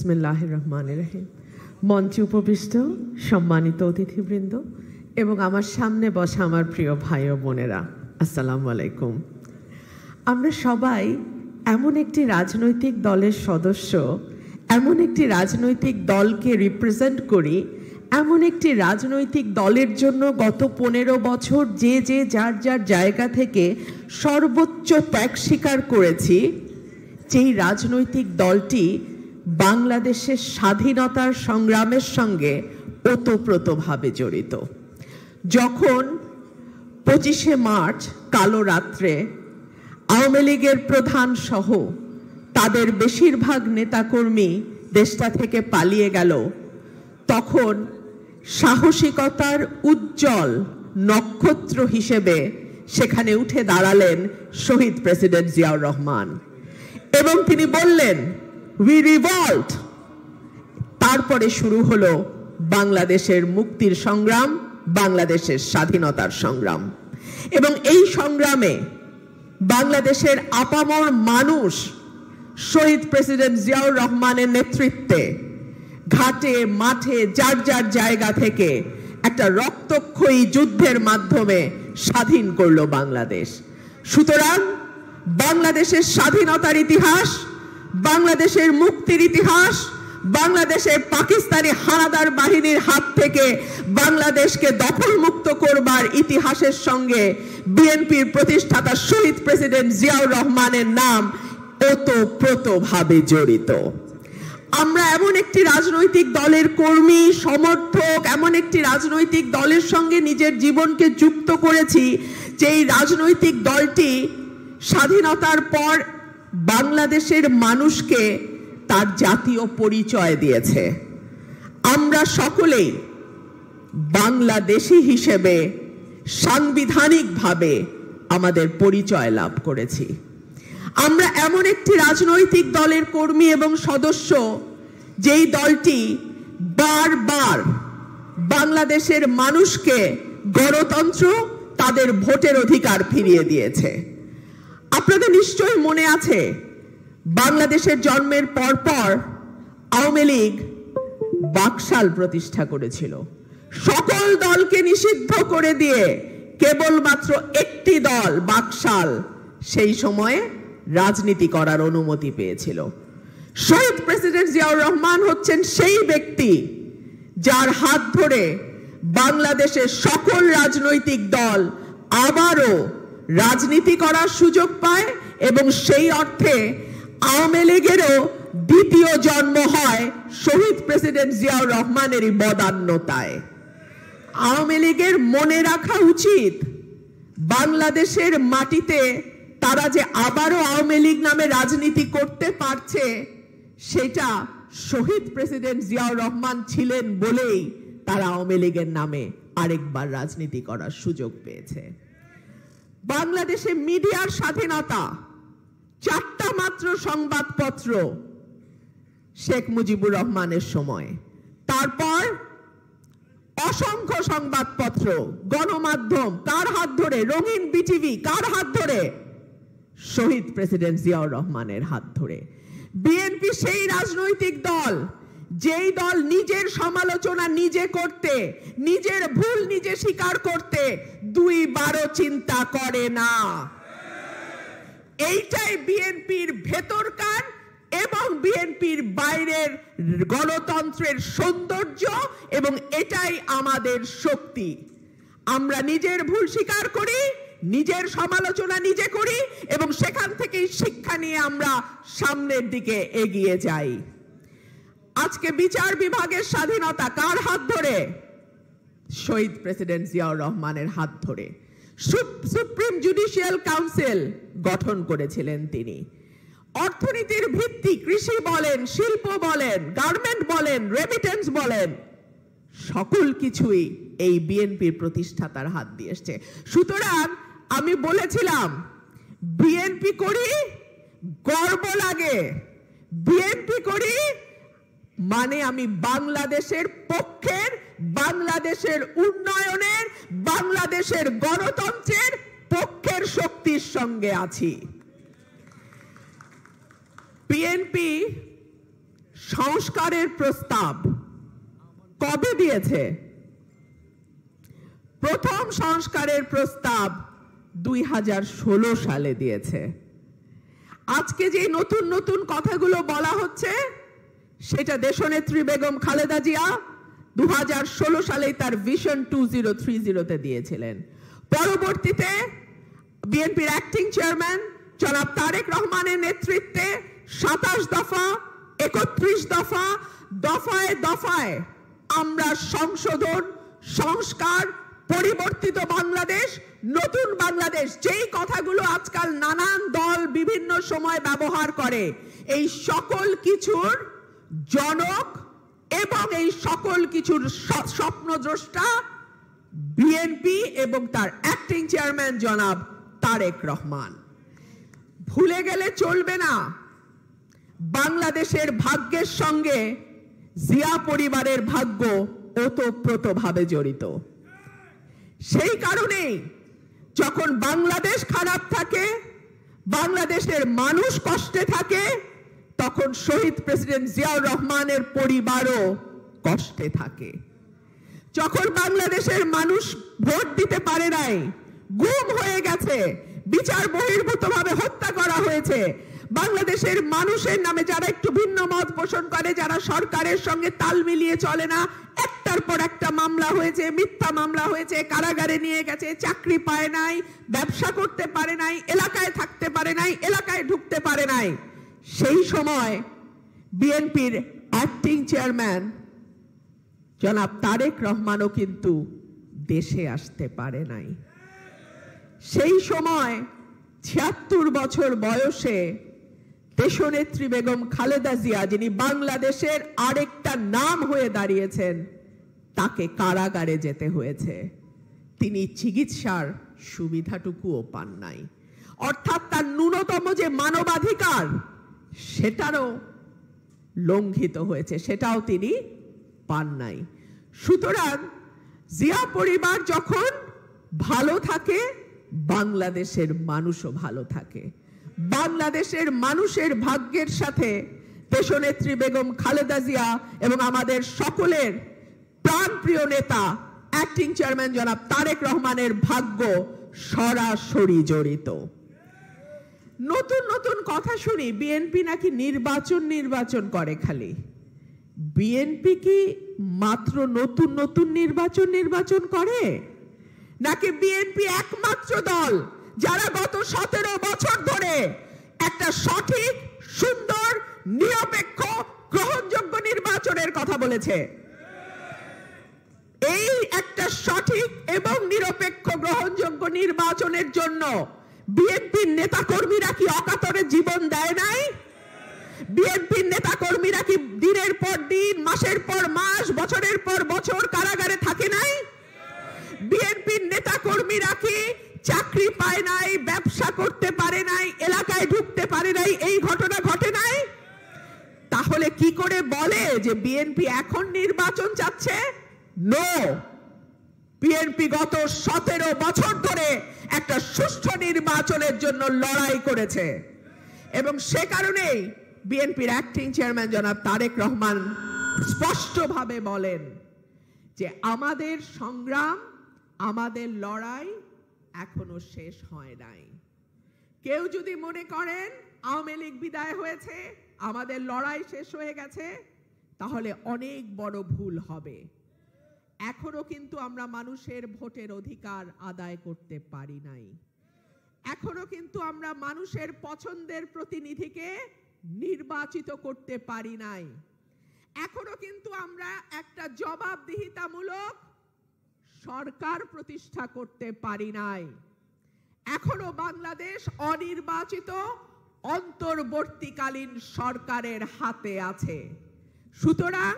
বিসমিল্লাহির রহমানির রহিম। মঞ্চে উপবিষ্ট সম্মানিত অতিথিবৃন্দ এবং আমার সামনে বসা আমার প্রিয় ভাই ও বোনেরা, আসসালামু আলাইকুম। আমরা সবাই এমন একটি রাজনৈতিক দলের সদস্য, এমন একটি রাজনৈতিক দলকে রিপ্রেজেন্ট করি, এমন একটি রাজনৈতিক দলের জন্য গত 15 বছর যে যার যার জায়গা থেকে সর্বোচ্চ ত্যাগ স্বীকার করেছি, যেই রাজনৈতিক দলটি বাংলাদেশের স্বাধীনতার সংগ্রামের সঙ্গে ওতপ্রোতভাবে জড়িত। যখন 25শে মার্চ কালো রাত্রে আওয়ামী লীগের প্রধান সহ তাদের বেশিরভাগ নেতাকর্মী দেশটা থেকে পালিয়ে গেল, তখন সাহসিকতার উজ্জ্বল নক্ষত্র হিসেবে সেখানে উঠে দাঁড়ালেন শহীদ প্রেসিডেন্ট জিয়াউর রহমান এবং তিনি বললেন, উই রিভল্ট। তারপরে শুরু হলো বাংলাদেশের মুক্তির সংগ্রাম, বাংলাদেশের স্বাধীনতার সংগ্রাম। এবং এই সংগ্রামে বাংলাদেশের আপামর মানুষ শহীদ প্রেসিডেন্ট জিয়াউর রহমানের নেতৃত্বে ঘাটে মাঠে যার যার জায়গা থেকে একটা রক্তক্ষয়ী যুদ্ধের মাধ্যমে স্বাধীন করলো বাংলাদেশ। সুতরাং বাংলাদেশের স্বাধীনতার ইতিহাস, বাংলাদেশের মুক্তির ইতিহাস, বাংলাদেশের পাকিস্তানি হানাদার বাহিনীর হাত থেকে বাংলাদেশকে দখলমুক্ত করবার ইতিহাসের সঙ্গে বিএনপির প্রতিষ্ঠাতা শহীদ প্রেসিডেন্ট জিয়াউর রহমানের নাম ওতপ্রোতভাবে জড়িত। আমরা এমন একটি রাজনৈতিক দলের কর্মী, সমর্থক, এমন একটি রাজনৈতিক দলের সঙ্গে নিজের জীবনকে যুক্ত করেছি যে রাজনৈতিক দলটি স্বাধীনতার পর বাংলাদেশের মানুষকে তার জাতীয় পরিচয় দিয়েছে। আমরা সকলেই বাংলাদেশী হিসেবে সাংবিধানিকভাবে আমাদের পরিচয় লাভ করেছি। আমরা এমন একটি রাজনৈতিক দলের কর্মী এবং সদস্য যেই দলটি বারবার বাংলাদেশের মানুষকে গণতন্ত্র, তাদের ভোটের অধিকার ফিরিয়ে দিয়েছে। আপনাদের নিশ্চয়ই মনে আছে, বাংলাদেশের জন্মের পরপর আওয়ামী লীগ বাকশাল প্রতিষ্ঠা করেছিল। সকল দলকে নিষিদ্ধ করে দিয়ে কেবলমাত্র একটি দল, বাকশাল, সেই সময়ে রাজনীতি করার অনুমতি পেয়েছিল। শহীদ প্রেসিডেন্ট জিয়াউর রহমান হচ্ছেন সেই ব্যক্তি যার হাত ধরে বাংলাদেশের সকল রাজনৈতিক দল আবারও রাজনীতি করার সুযোগ পায় এবং সেই অর্থে আওয়ামী লীগেরও দ্বিতীয় জন্ম হয় শহীদ প্রেসিডেন্ট জিয়াউর রহমানেরই বদান্যতায়। আওয়ামী লীগের মনে রাখা উচিত, বাংলাদেশের মাটিতে তারা যে আবারও আওয়ামী লীগ নামে রাজনীতি করতে পারছে, সেটা শহীদ প্রেসিডেন্ট জিয়াউর রহমান ছিলেন বলেই তারা আওয়ামী লীগের নামে আরেকবার রাজনীতি করার সুযোগ পেয়েছে। বাংলাদেশে মিডিয়ার স্বাধীনতা, 4টা মাত্র সংবাদপত্র শেখ মুজিবুর রহমানের সময়, তারপর অসংখ্য সংবাদপত্র, গণমাধ্যম কার হাত ধরে? রঙিন বিটিভি কার হাত ধরে? শহীদ প্রেসিডেন্ট জিয়াউর রহমানের হাত ধরে। বিএনপি সেই রাজনৈতিক দল যেই দল নিজের সমালোচনা নিজে করতে, নিজের ভুল নিজে স্বীকার করতে 2বারও চিন্তা করে না। এইটাই বিএনপির ভেতরকার এবং বিএনপির বাইরের গণতন্ত্রের সৌন্দর্য এবং এটাই আমাদের শক্তি। আমরা নিজের ভুল স্বীকার করি, নিজের সমালোচনা নিজে করি এবং সেখান থেকেই শিক্ষা নিয়ে আমরা সামনের দিকে এগিয়ে যাই। আজকে বিচার বিভাগের স্বাধীনতা কার হাত ধরে? শহীদ প্রেসিডেন্ট জিয়াউর রহমানের হাত ধরে। সুপ্রিম জুডিশিয়াল কাউন্সিল গঠন করেছিলেন তিনি। অর্থনীতির ভিত্তি, কৃষি বলেন, শিল্প বলেন, গার্মেন্ট বলেন, রেমিটেন্স বলেন, সকল কিছুই এই বিএনপির প্রতিষ্ঠাতার হাত দিয়ে এসছে। সুতরাং আমি বলেছিলাম, বিএনপি করি গর্ব লাগে, বিএনপি করি মানে আমি বাংলাদেশের পক্ষের, বাংলাদেশের উন্নয়নের, বাংলাদেশের গণতন্ত্রের পক্ষের শক্তির সঙ্গে আছি। বিএনপি সংস্কারের প্রস্তাব কবে দিয়েছে? প্রথম সংস্কারের প্রস্তাব 2016 সালে দিয়েছে। আজকে যে নতুন নতুন কথাগুলো বলা হচ্ছে সেটা দেশনেত্রী বেগম খালেদা জিয়া 2016 সালে তার ভিশন 2030-তে দিয়েছিলেন। পরবর্তীতে বিএনপির অ্যাক্টিং চেয়ারম্যান জনাব তারেক রহমানের নেতৃত্বে 27 দফা, 31 দফা, দফায় দফায় আমরা সংশোধন, সংস্কার, পরিবর্তিত বাংলাদেশ, নতুন বাংলাদেশ, যেই কথাগুলো আজকাল নানান দল বিভিন্ন সময় ব্যবহার করে, এই সকল কিছুর জনক এবং এই সকল কিছুর স্বপ্নদ্রষ্টা বিএনপি এবং তার অ্যাক্টিং চেয়ারম্যান জনাব তারেক রহমান। ভুলে গেলে চলবে না, বাংলাদেশের ভাগ্যের সঙ্গে জিয়া পরিবারের ভাগ্য ওতপ্রোতভাবে জড়িত। সেই কারণেই যখন বাংলাদেশ খারাপ থাকে, বাংলাদেশের মানুষ কষ্টে থাকে, তখন শহীদ প্রেসিডেন্ট জিয়াউর রহমানের পরিবারও কষ্টে থাকে। যখন বাংলাদেশের মানুষ ভোট দিতে পারে নাই, গুম হয়ে গেছে, বিচার বহির্ভূতভাবে হত্যা করা হয়েছে, বাংলাদেশের মানুষের নামে যারা একটু ভিন্ন মত পোষণ করে, যারা সরকারের সঙ্গে তাল মিলিয়ে চলে না, একটার পর একটা মামলা হয়েছে, মিথ্যা মামলা হয়েছে, কারাগারে নিয়ে গেছে, চাকরি পায় নাই, ব্যবসা করতে পারে নাই, এলাকায় থাকতে পারে নাই, এলাকায় ঢুকতে পারে নাই। সেই সময় বিএনপির অ্যাক্টিং চেয়ারম্যান জনাব তারেক রহমানও কিন্তু দেশে আসতে পারে নাই। সেই সময় ৭৬ বছর বয়সে দেশনেত্রী বেগম খালেদা জিয়া, যিনি বাংলাদেশের আরেকটা নাম হয়ে দাঁড়িয়েছেন, তাকে কারাগারে যেতে হয়েছে। তিনি চিকিৎসার সুবিধাটুকুও পান নাই, অর্থাৎ তার ন্যূনতম যে মানবাধিকার সেটারও লঙ্ঘিত হয়েছে, সেটাও তিনি পান নাই। সুতরাং জিয়া পরিবার যখন ভালো থাকে, বাংলাদেশের মানুষও ভালো থাকে। বাংলাদেশের মানুষের ভাগ্যের সাথে দেশনেত্রী বেগম খালেদা জিয়া এবং আমাদের সকলের প্রাণপ্রিয় নেতা অ্যাক্টিং চেয়ারম্যান জনাব তারেক রহমানের ভাগ্য সরাসরি জড়িত। নতুন নতুন কথা শুনি, বিএনপি নাকি নির্বাচন করে। খালি বিএনপি কি মাত্র নতুন নতুন নির্বাচন করে, নাকি বিএনপি একমাত্র দল যারা গত 17 বছর ধরে একটা সঠিক, সুন্দর, নিরপেক্ষ, গ্রহণযোগ্য নির্বাচনের কথা বলেছে? এই একটা সঠিক এবং নিরপেক্ষ গ্রহণযোগ্য নির্বাচনের জন্য বিএনপির নেতাকর্মীরা কি অকাতরে জীবন দেয় নাই? বিএনপির নেতাকর্মীরা কি দিনের পর দিন, মাসের পর মাস, বছরের পর বছর কারাগারে থাকে নাই? বিএনপির নেতাকর্মীরা কি চাকরি পায় নাই, ব্যবসা করতে পারে নাই, এলাকায় ঢুকতে পারে নাই, এই ঘটনা ঘটে নাই? তাহলে কি করে বলে যে বিএনপি এখন নির্বাচন চাচ্ছে? নো, বিএনপি গত 17 বছর ধরে একটা সুষ্ঠু নির্বাচনের জন্য লড়াই করেছে এবং সে কারণেই বিএনপির অ্যাক্টিং চেয়ারম্যান জনাব তারেক রহমান স্পষ্টভাবে বলেন যে আমাদের সংগ্রাম, আমাদের লড়াই এখনো শেষ হয় নাই। কেউ যদি মনে করেন আওয়ামী লীগ বিদায় হয়েছে, আমাদের লড়াই শেষ হয়ে গেছে, তাহলে অনেক বড় ভুল হবে। এখনো কিন্তু আমরা মানুষের ভোটের অধিকার আদায় করতে পারি নাই। এখনো কিন্তু আমরা মানুষের পছন্দের প্রতিনিধিকে নির্বাচিত করতে পারি নাই। এখনো কিন্তু আমরা একটা জবাবদিহিতামূলক সরকার প্রতিষ্ঠা করতে পারি নাই। এখনো বাংলাদেশ অনির্বাচিত অন্তর্বর্তীকালীন সরকারের হাতে আছে। সুতরাং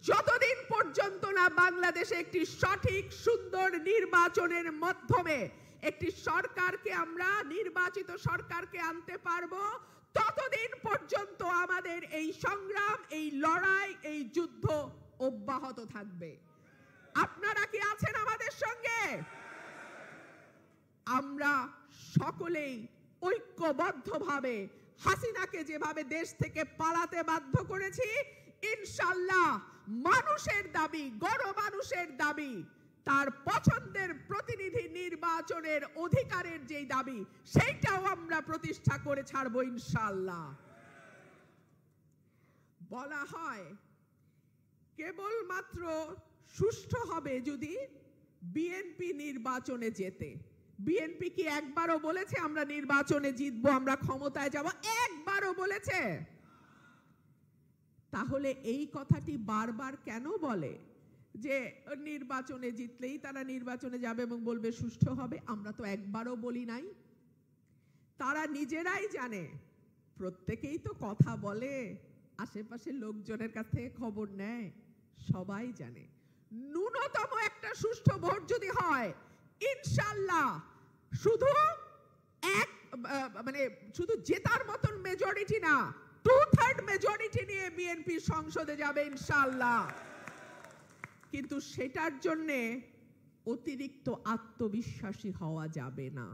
যতদিন পর্যন্ত না বাংলাদেশে একটি সঠিক, সুন্দর নির্বাচনের মাধ্যমে একটি সরকারকে, আমরা নির্বাচিত সরকারকে আনতে পারবো, ততদিন পর্যন্ত আমাদের এই সংগ্রাম, এই লড়াই, এই যুদ্ধ অব্যাহত থাকবে। আপনারা কি আছেন আমাদের সঙ্গে? আমরা সকলেই ঐক্যবদ্ধভাবে হাসিনাকে যেভাবে দেশ থেকে পালাতে বাধ্য করেছি, ইনশাআল্লাহ মানুষের দাবি, গণমানুষের দাবি, তার পছন্দের প্রতিনিধি নির্বাচনের অধিকারের যেই দাবি, সেইটাও আমরা প্রতিষ্ঠা করে ছাড়বো ইনশাআল্লাহ। বলা হয় কেবলমাত্র সুষ্ঠু হবে যদি বিএনপি নির্বাচনে জেতে। বিএনপি কি একবারও বলেছে আমরা নির্বাচনে জিতবো, আমরা ক্ষমতায় যাব? একবারও বলেছে? তাহলে এই কথাটি বারবার কেন বলে যে নির্বাচনে জিতলেই তারা নির্বাচনে যাবে এবং বলবে সুষ্ঠু হবে? আমরা তো একবারও বলি নাই। তারা নিজেরাই জানে, প্রত্যেকেই তো কথা বলে, আশেপাশের লোকজনের কাছ থেকে খবর নেয়, সবাই জানে ন্যূনতম একটা সুষ্ঠু ভোট যদি হয় ইনশাআল্লাহ শুধু শুধু জেতার মতন মেজরিটি না, 2/3 মেজরিটি নিয়ে বিএনপি সংসদে যাবে ইনশাআল্লাহ। কিন্তু সেটার জন্যে অতিরিক্ত আত্মবিশ্বাসী হওয়া যাবে না।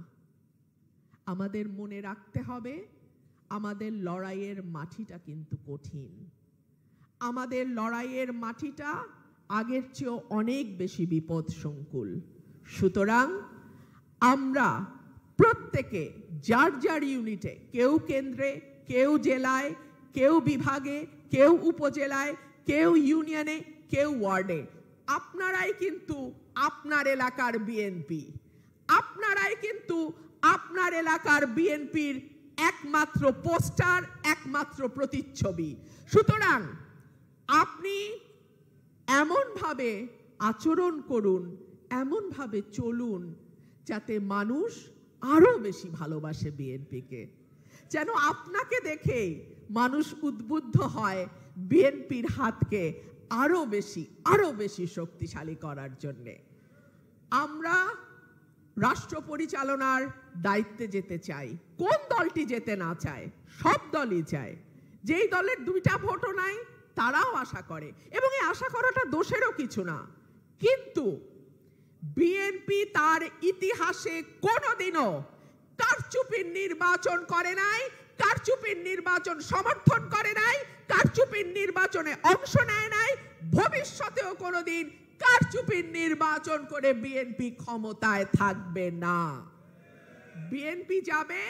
আমাদের মনে রাখতে হবে আমাদের লড়াইয়ের মাটিটা কিন্তু কঠিন। আমাদের লড়াইয়ের মাটিটা আগের চেয়েও অনেক বেশি বিপদসংকুল। সুতরাং আমরা প্রত্যেকে যার যার ইউনিটে, কেউ কেন্দ্রে, কেউ জেলায়, কেউ বিভাগে, কেউ উপজেলায়, কেউ ইউনিয়নে, কেউ ওয়ার্ডে, আপনারাই কিন্তু আপনার এলাকার বিএনপি, আপনারাই কিন্তু আপনার এলাকার বিএনপির একমাত্র পোস্টার, একমাত্র প্রতিচ্ছবি। সুতরাং আপনি এমনভাবে আচরণ করুন, এমনভাবে চলুন যাতে মানুষ আরো বেশি ভালোবাসে বিএনপিকে, যেন আপনাকে দেখে মানুষ উদ্বুদ্ধ হয় বিএনপির হাতকে আরো বেশি শক্তিশালী করার জন্যে। আমরা রাষ্ট্র পরিচালনার দায়িত্বে যেতে চাই। কোন দলটি যেতে না চায়? সব দলই চায়। যেই দলের 2টা ভোটও নাই তারাও আশা করে, এবং এই আশা করাটা দোষেরও কিছু না। কিন্তু বিএনপি তার ইতিহাসে কোনোদিনও কারচুপির নির্বাচন করে নাই, কারচুপির নির্বাচন সমর্থন করে নাই, কারচুপির নির্বাচনে অংশ নেয় নাই, ভবিষ্যতেও কোনোদিন কারচুপির নির্বাচন করে বিএনপি ক্ষমতায় থাকবে না। বিএনপি যাবে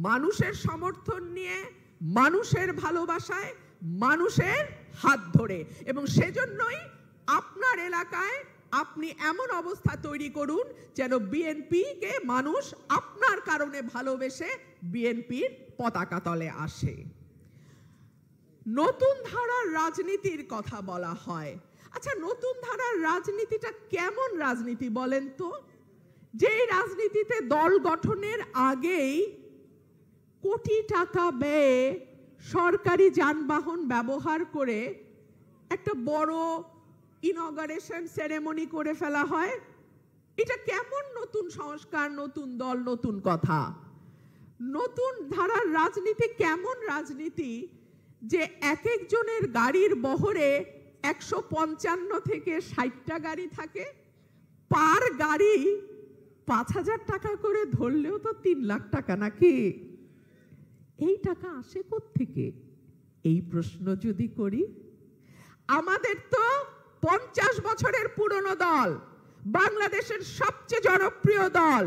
মানুষের সমর্থন নিয়ে, মানুষের ভালোবাসায়, মানুষের হাত ধরে, এবং সেজন্যই আপনার এলাকায় আপনি এমন অবস্থা তৈরি করুন যেন বিএনপিকে মানুষ আপনার কারণে ভালোবেসে বিএনপির পতাকা তলে আসে। নতুন ধারার রাজনীতির কথা বলা হয়। আচ্ছা, নতুন ধারার রাজনীতিটা কেমন রাজনীতি বলেন তো? যেই রাজনীতিতে দল গঠনের আগেই কোটি টাকা ব্যয়ে সরকারি যানবাহন ব্যবহার করে একটা বড় ইনঅগারেশন সেরেমনি করে ফেলা হয়। এটা কেমন নতুন সংস্কার, নতুন দল, নতুন কথা? নতুন ধারার রাজনীতি কেমন রাজনীতি যে এক একজনের গাড়ির বহরে 155 থেকে 60টা গাড়ি থাকে, পার গাড়ি 5000 টাকা করে ধরলেও তো 3 লাখ টাকা নাকি? এই টাকা আসে কোত্থেকে? এই প্রশ্ন যদি করি, আমাদের তো 50 বছরের পুরনো দল, বাংলাদেশের সবচেয়ে জনপ্রিয় দল,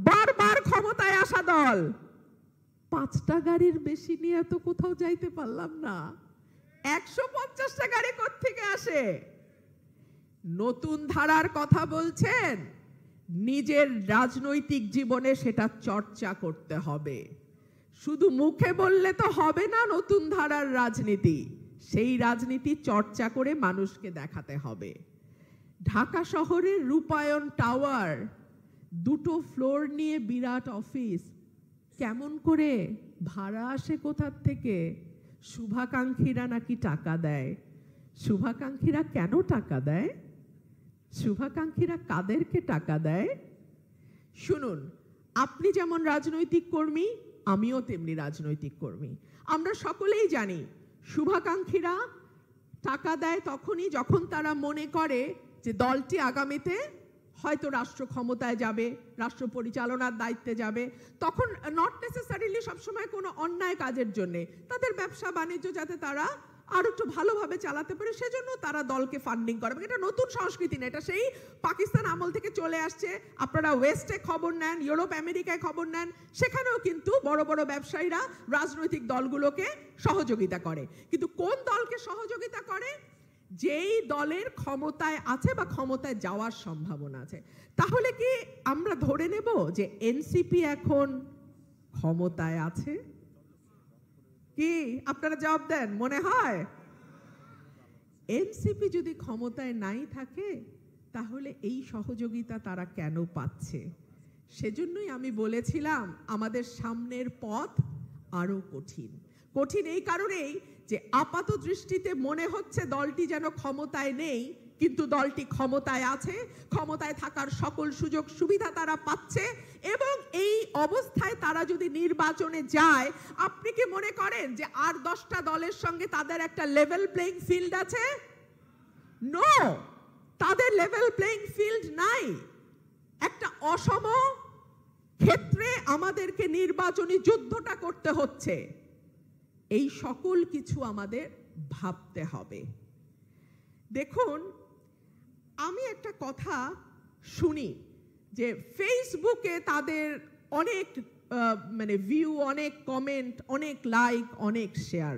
বারবার ক্ষমতায় আসা দল, 5টা গাড়ির বেশি নিয়ে তো কোথাও যাইতে পারলাম না। 150টা গাড়ি কোত্থেকে আসে? নতুন ধারার কথা বলছেন, নিজের রাজনৈতিক জীবনে সেটা চর্চা করতে হবে। শুধু মুখে বললে তো হবে না নতুন ধারার রাজনীতি, সেই রাজনীতি চর্চা করে মানুষকে দেখাতে হবে। ঢাকা শহরের রূপায়ণ টাওয়ার 2টো ফ্লোর নিয়ে বিরাট অফিস, কেমন করে ভাড়া আসে কোথার থেকে? শুভাকাঙ্ক্ষীরা নাকি টাকা দেয়। শুভাকাঙ্ক্ষীরা কেন টাকা দেয়? শুভাকাঙ্ক্ষীরা কাদেরকে টাকা দেয়? শুনুন, আপনি যেমন রাজনৈতিক কর্মী, আমিও তেমনি রাজনৈতিক কর্মী। আমরা সকলেই জানি শুভাকাঙ্ক্ষীরা টাকা দেয় তখনই যখন তারা মনে করে যে দলটি আগামীতে হয়তো রাষ্ট্র ক্ষমতায় যাবে, রাষ্ট্র পরিচালনার দায়িত্বে যাবে। তখন নট নেসেসারিলি সবসময় কোনো অন্যায় কাজের জন্যে, তাদের ব্যবসা বাণিজ্য যাতে তারা আর একটু ভালোভাবে চালাতে পারে, সেজন্য তারা দলকে ফান্ডিং করে। এটা নতুন সংস্কৃতি না, এটা সেই পাকিস্তান আমল থেকে চলে আসছে। আপনারা ওয়েস্টে খবর নেন, ইউরোপ আমেরিকায় খবর নেন, সেখানেও কিন্তু বড় বড় ব্যবসায়ীরা রাজনৈতিক দলগুলোকে সহযোগিতা করে। কিন্তু কোন দলকে সহযোগিতা করে? যেই দলের ক্ষমতায় আছে বা ক্ষমতায় যাওয়ার সম্ভাবনা আছে। তাহলে কি আমরা ধরে নেব যে এনসিপি এখন ক্ষমতায় আছে? কি আপনারা জবাব দেন, মনে হয়? এনসিপি যদি ক্ষমতায় নাই থাকে তাহলে এই সহযোগিতা তারা কেন পাচ্ছে? সেজন্যই আমি বলেছিলাম আমাদের সামনের পথ আরো কঠিন। কঠিন এই কারণেই যে আপাত দৃষ্টিতে মনে হচ্ছে দলটি যেন ক্ষমতায় নেই, কিন্তু দলটি ক্ষমতায় আছে, ক্ষমতায় থাকার সকল সুযোগ সুবিধা তারা পাচ্ছে। এবং এই অবস্থায় তারা যদি নির্বাচনে যায়, আপনি কি মনে করেন যে আর 10টা দলের সঙ্গে তাদের একটা লেভেল প্লেইং ফিল্ড আছে? নো, তাদের লেভেল প্লেইং ফিল্ড নাই। একটা অসম ক্ষেত্রে আমাদেরকে নির্বাচনী যুদ্ধটা করতে হচ্ছে। এই সকল কিছু আমাদের ভাবতে হবে। দেখুন, আমি একটা কথা শুনি যে ফেসবুকে তাদের অনেক ভিউ, অনেক কমেন্ট, অনেক লাইক, অনেক শেয়ার।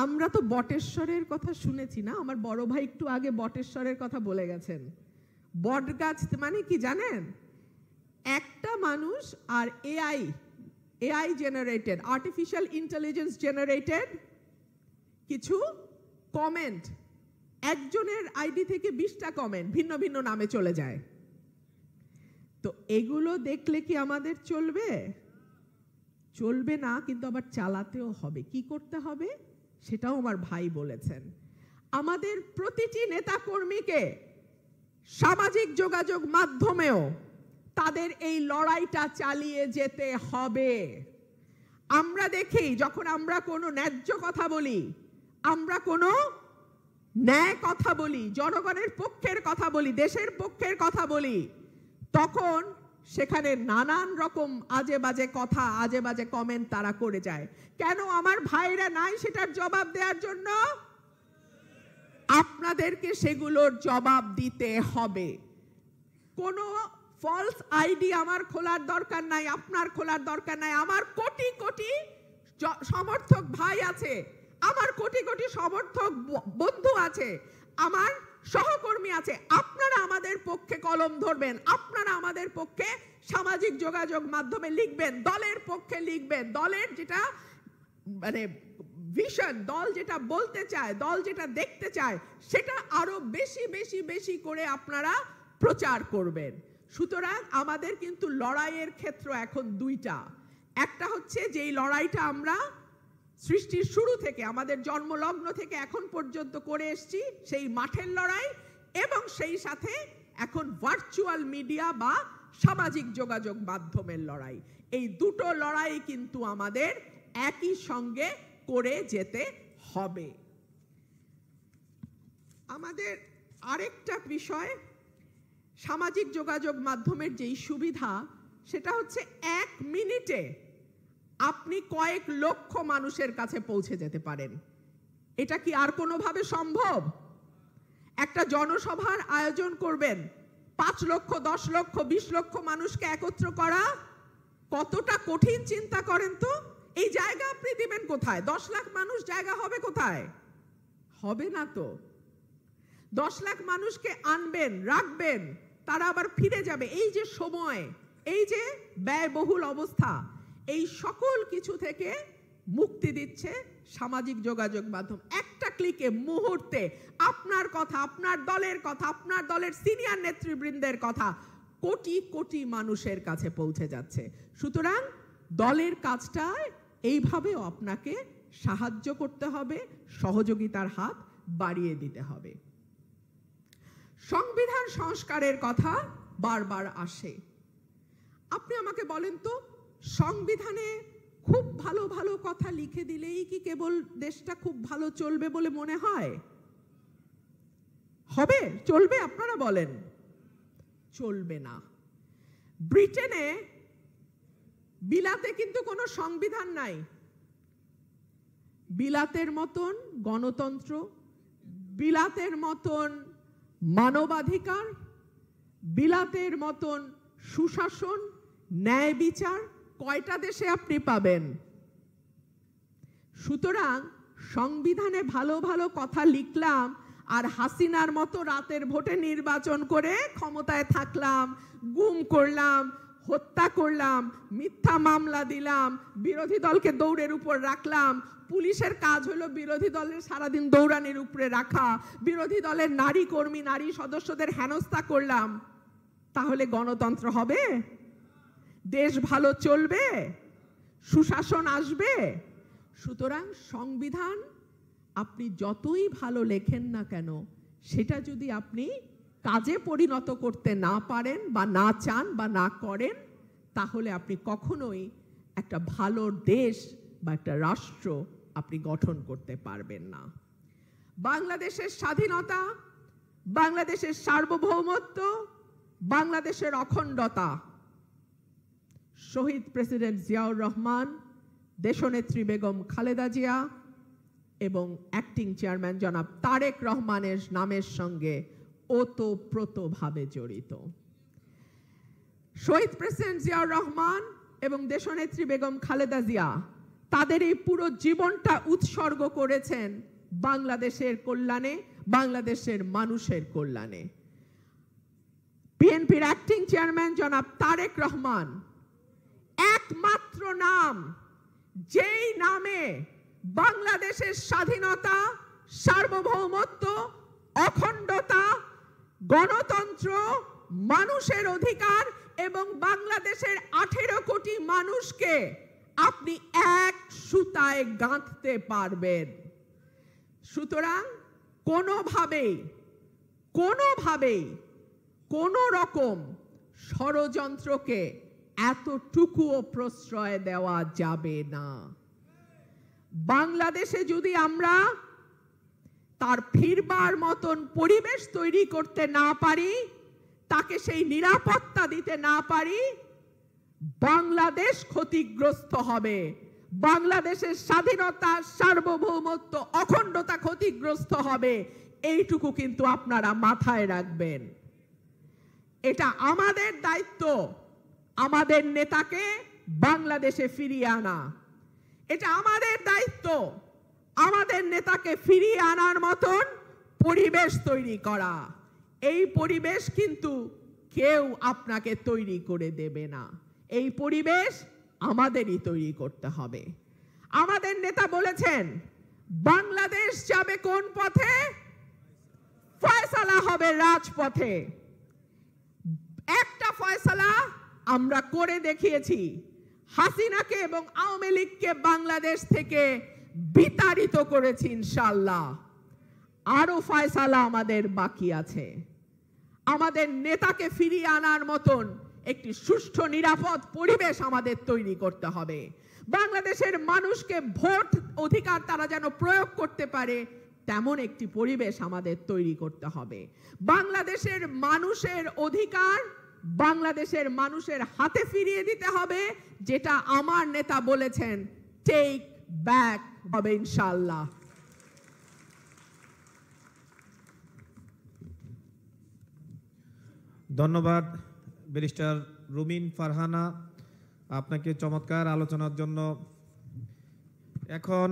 আমরা তো বটেশ্বরের কথা শুনেছি না? আমার বড় ভাই একটু আগে বটেশ্বরের কথা বলে গেছেন। বটগাছ মানে কি জানেন? একটা মানুষ আর AI generated, artificial intelligence generated কিছু কমেন্ট, একজনের আইডি থেকে 20টা কমেন্ট ভিন্ন ভিন্ন নামে চলে যায়। তো এগুলো দেখলে কি আমাদের চলবে? চলবে না, কিন্তু আবার চালাতেও হবে। কি করতে হবে সেটাও আমার ভাই বলেছেন। আমাদের প্রতিটি নেতাকর্মীকে সামাজিক যোগাযোগ মাধ্যমেও তাদের এই লড়াইটা চালিয়ে যেতে হবে। আমরা দেখি যখন আমরা কোনো ন্যায্য কথা বলি, আমরা কোনো ন্যায় কথা বলি, জনগণের পক্ষের কথা বলি, দেশের পক্ষের কথা বলি, তখন সেখানে নানান রকম আজে বাজে কথা, আজে বাজে কমেন্ট তারা করে যায়। কেন আমার ভাইরা নাই সেটার জবাব দেওয়ার জন্য? আপনাদেরকে সেগুলোর জবাব দিতে হবে। কোনো ফলস আইডি আমার খোলার দরকার নাই, আপনার খোলার দরকার নাই। আমার কোটি কোটি সমর্থক ভাই আছে, আমার কোটি কোটি সমর্থক বন্ধু আছে, আমার সহকর্মী আছে। আপনারা আমাদের পক্ষে কলম ধরবেন, আপনারা আমাদের পক্ষে সামাজিক যোগাযোগ মাধ্যমে লিখবেন, দলের পক্ষে লিখবেন, দলের যেটা ভিশন, দল যেটা বলতে চায়, দল যেটা দেখতে চায়, সেটা আরো বেশি বেশি বেশি করে আপনারা প্রচার করবেন। সুতরাং আমাদের কিন্তু লড়াইয়ের ক্ষেত্র এখন দুইটা। একটা হচ্ছে যে এই লড়াইটা আমরা সৃষ্টির শুরু থেকে, আমাদের জন্মলগ্ন থেকে এখন পর্যন্ত করে এসেছি, সেই মাঠের লড়াই, এবং সেই সাথে এখন ভার্চুয়াল মিডিয়া বা সামাজিক যোগাযোগ মাধ্যমের লড়াই। এই দুটো লড়াই কিন্তু আমাদের একই সঙ্গে করে যেতে হবে। আমাদের আরেকটা বিষয়, সামাজিক যোগাযোগ মাধ্যমের যেই সুবিধা, সেটা হচ্ছে 1 মিনিটে আপনি কয়েক লক্ষ মানুষের কাছে পৌঁছে যেতে পারেন। এটা কি আর কোনোভাবে সম্ভব? একটা জনসভার আয়োজন করবেন, 5 লক্ষ, 10 লক্ষ, 20 লক্ষ মানুষকে একত্র করা কতটা কঠিন চিন্তা করেন তো। এই জায়গা আপনি দিবেন কোথায়? 10 লাখ মানুষ জায়গা হবে কোথায়? হবে না তো। 10 লাখ মানুষকে আনবেন, রাখবেন, তারা আবার ফিরে যাবে। এই যে সময়, এই যে ব্যয়বহুল অবস্থা, এই সকল কিছু থেকে মুক্তি দিচ্ছে সামাজিক যোগাযোগ মাধ্যম। একটা ক্লিকে, মুহূর্তে আপনার কথা, আপনার দলের কথা, আপনার দলের সিনিয়র নেতৃবৃন্দের কথা কোটি কোটি মানুষের কাছে পৌঁছে যাচ্ছে। সুতরাং দলের কাজটায় এইভাবেও আপনাকে সাহায্য করতে হবে, সহযোগিতার হাত বাড়িয়ে দিতে হবে। সংবিধান সংস্কারের কথা বারবার আসে। আপনি আমাকে বলেন তো, সংবিধানে খুব ভালো ভালো কথা লিখে দিলেই কি কেবল দেশটা খুব ভালো চলবে বলে মনে হয়? হবে? চলবে? আপনারা বলেন। চলবে না। ব্রিটেনে, বিলাতে কিন্তু কোনো সংবিধান নাই। বিলাতের মতন গণতন্ত্র, বিলাতের মতন মানবাধিকার, বিলাতের মতন সুশাসন, ন্যায় বিচার কয়টা দেশে আপনি পাবেন? সুতরাং সংবিধানে ভালো ভালো কথা লিখলাম আর হাসিনার মতো রাতের ভোটে নির্বাচন করে ক্ষমতায় থাকলাম, গুম করলাম, হত্যা করলাম, মিথ্যা মামলা দিলাম, বিরোধী দলকে দৌড়ের উপর রাখলাম। পুলিশের কাজ হলো বিরোধী দলের সারাদিন দৌড়ানির উপরে রাখা, বিরোধী দলের নারী কর্মী, নারী সদস্যদের হেনস্থা করলাম। তাহলে গণতন্ত্র হবে? দেশ ভালো চলবে? সুশাসন আসবে? সুতরাং সংবিধান আপনি যতই ভালো লেখেন না কেন, সেটা যদি আপনি কাজে পরিণত করতে না পারেন বা না চান বা না করেন, তাহলে আপনি কখনোই একটা ভালো দেশ বা একটা রাষ্ট্র আপনি গঠন করতে পারবেন না। বাংলাদেশের স্বাধীনতা, বাংলাদেশের সার্বভৌমত্ব, বাংলাদেশের অখণ্ডতা শহীদ প্রেসিডেন্ট জিয়াউর রহমান, দেশনেত্রী বেগম খালেদা জিয়া এবং অ্যাক্টিং চেয়ারম্যান জনাব তারেক রহমানের নামের সঙ্গে ওতপ্রোতভাবে জড়িত। শহীদ প্রেসিডেন্ট জিয়াউর রহমান এবং দেশনেত্রী বেগম খালেদা জিয়া তাদের এই পুরো জীবনটা উৎসর্গ করেছেন বাংলাদেশের কল্যাণে, বাংলাদেশের মানুষের কল্যাণে। বিএনপির অ্যাক্টিং চেয়ারম্যান জনাব তারেক রহমান একমাত্র নাম, যেই নামে বাংলাদেশের স্বাধীনতা, সার্বভৌমত্ব, অখণ্ডতা, গণতন্ত্র, মানুষের অধিকার এবং বাংলাদেশের 18 কোটি মানুষকে আপনি এক সুতায় গাঁথতে পারবেন। সুতরাং কোনোভাবেই কোনো রকম ষড়যন্ত্রকে এতটুকুও প্রশ্রয় দেওয়া যাবে না। বাংলাদেশে যদি আমরা তার ফিরবার মতন পরিবেশ তৈরি করতে না পারি, তাকে সেই নিরাপত্তা দিতে না পারি, বাংলাদেশ ক্ষতিগ্রস্ত হবে। বাংলাদেশের স্বাধীনতা, সার্বভৌমত্ব, অখণ্ডতা ক্ষতিগ্রস্ত হবে। এইটুকু কিন্তু আপনারা মাথায় রাখবেন। এটা আমাদের দায়িত্ব, আমাদের নেতাকে বাংলাদেশে ফিরিয়ে আনা। এটা আমাদের দায়িত্ব, আমাদের নেতাকে ফিরিয়ে আনার মতন পরিবেশ তৈরি করা। এই পরিবেশ কিন্তু কেউ আপনাকে তৈরি করে দেবে না। এই পরিবেশ আমাদেরই তৈরি করতে হবে। আমাদের নেতা বলেছেন বাংলাদেশ যাবে কোন পথে? ফয়সালা হবে রাজপথে। একটা ফয়সালা আমরা করে দেখিয়েছি, হাসিনাকে এবং আওয়ামী লীগকে বাংলাদেশ থেকে বিতাড়িত করেছি ইনশাআল্লাহ। আরো ফয়সালা আমাদের বাকি আছে। আমাদের নেতাকে ফিরিয়ে আনার মতন একটি সুষ্ঠু নিরাপদ পরিবেশ আমাদের তৈরি করতে হবে। বাংলাদেশের মানুষকে ভোট অধিকার তারা যেন প্রয়োগ করতে পারে, তেমন একটি পরিবেশ আমাদের তৈরি করতে হবে। বাংলাদেশের মানুষের অধিকার বাংলাদেশের মানুষের হাতে ফিরিয়ে দিতে হবে, যেটা আমার নেতা বলেছেন টেক ব্যাক হবে ইনশাআল্লাহ। ধন্যবাদ ব্যারিস্টার রুমিন ফারহানা আপনাকে চমৎকার আলোচনার জন্য। এখন